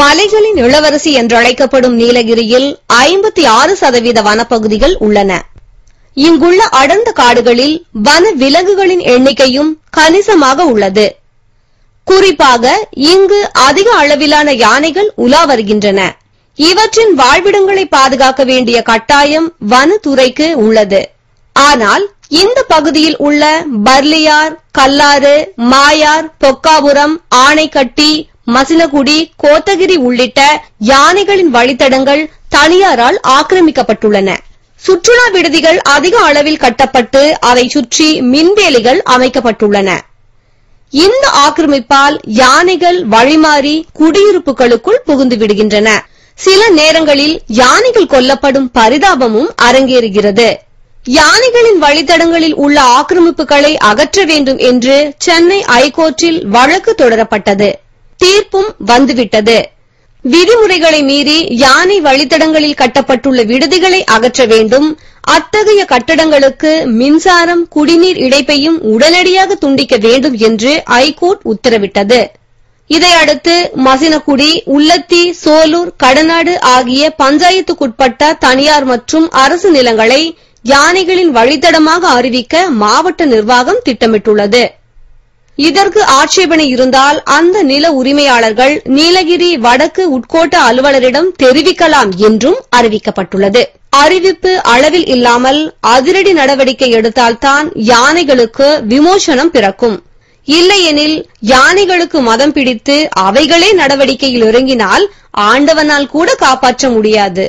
மலைகளின் இளவரசி என்றழைக்கப்படும் நீலகிரியில் 56% வனப்பகுதிகள் உள்ளன. இங்குள்ள அடர்ந்த காடுகளில் வன விலங்குகளின் எண்ணிக்கையும் கணிசமாக உள்ளது. குறிப்பாக இங்கு அதிக அளவிலான யானைகள் உலா வருகின்றன. இவற்றின் வாழ்விடங்களை பாதுகாக்க வேண்டிய கட்டாயம் வனத்துறைக்கு உள்ளது. ஆனால் இந்த பகுதியில் உள்ள பர்லியார், கல்லாறு, மாயார், பொக்காபுரம், ஆனைக்கட்டி, மசினகுடி, கோத்தகிரி உள்ளிட்ட யானைகளின் வழித்தடங்கள் தனியாரால் ஆக்கிரமிக்கப்பட்டுள்ளன. சுற்றுலா விடுதிகள் அதிக அளவில் கட்டப்பட்டு அதை சுற்றி மின்வேலிகள் அமைக்கப்பட்டுள்ளன. இந்த ஆக்கிரமிப்பால் யானைகள் வழிமாறி குடியிருப்புகளுக்குள் புகுந்து விடுகின்றன. சில நேரங்களில் யானைகள் கொல்லப்படும் பரிதாபமும் அரங்கேறுகிறது. யானைகளின் வழித்தடங்களில் உள்ள ஆக்கிரமிப்புகளை அகற்ற வேண்டும் என்று சென்னை ஐகோர்ட்டில் வழக்கு தொடரப்பட்டது. தீர்ப்பும் வந்துவிட்டது. விதிமுறைகளை மீறி யானை வழித்தடங்களில் கட்டப்பட்டுள்ள விடுதிகளை அகற்ற வேண்டும். அத்தகைய கட்டடங்களுக்கு மின்சாரம், குடிநீர் இணைப்பையும் உடனடியாக துண்டிக்க வேண்டும் என்று ஐகோர்ட் உத்தரவிட்டது. இதையடுத்து மசினகுடி, உள்ளத்தி, சோலூர், கடநாடு ஆகிய பஞ்சாயத்துக்குட்பட்ட தனியார் மற்றும் அரசு நிலங்களை யானைகளின் வழித்தடமாக அறிவிக்க மாவட்ட நிர்வாகம் திட்டமிட்டுள்ளது. இதற்கு ஆட்சேபனை இருந்தால் அந்த நில உரிமையாளர்கள் நீலகிரி வடக்கு உட்கோட்ட அலுவலரிடம் தெரிவிக்கலாம் என்றும் அறிவிக்கப்பட்டுள்ளது. அறிவிப்பு அளவில் இல்லாமல் அதிரடி நடவடிக்கை எடுத்தால்தான் யானைகளுக்கு விமோசனம் பிறக்கும். இல்லையெனில் யானைகளுக்கு மதம் பிடித்து அவைகளே நடவடிக்கையில் இறங்கினால் ஆண்டவனால் கூட காப்பாற்ற முடியாது.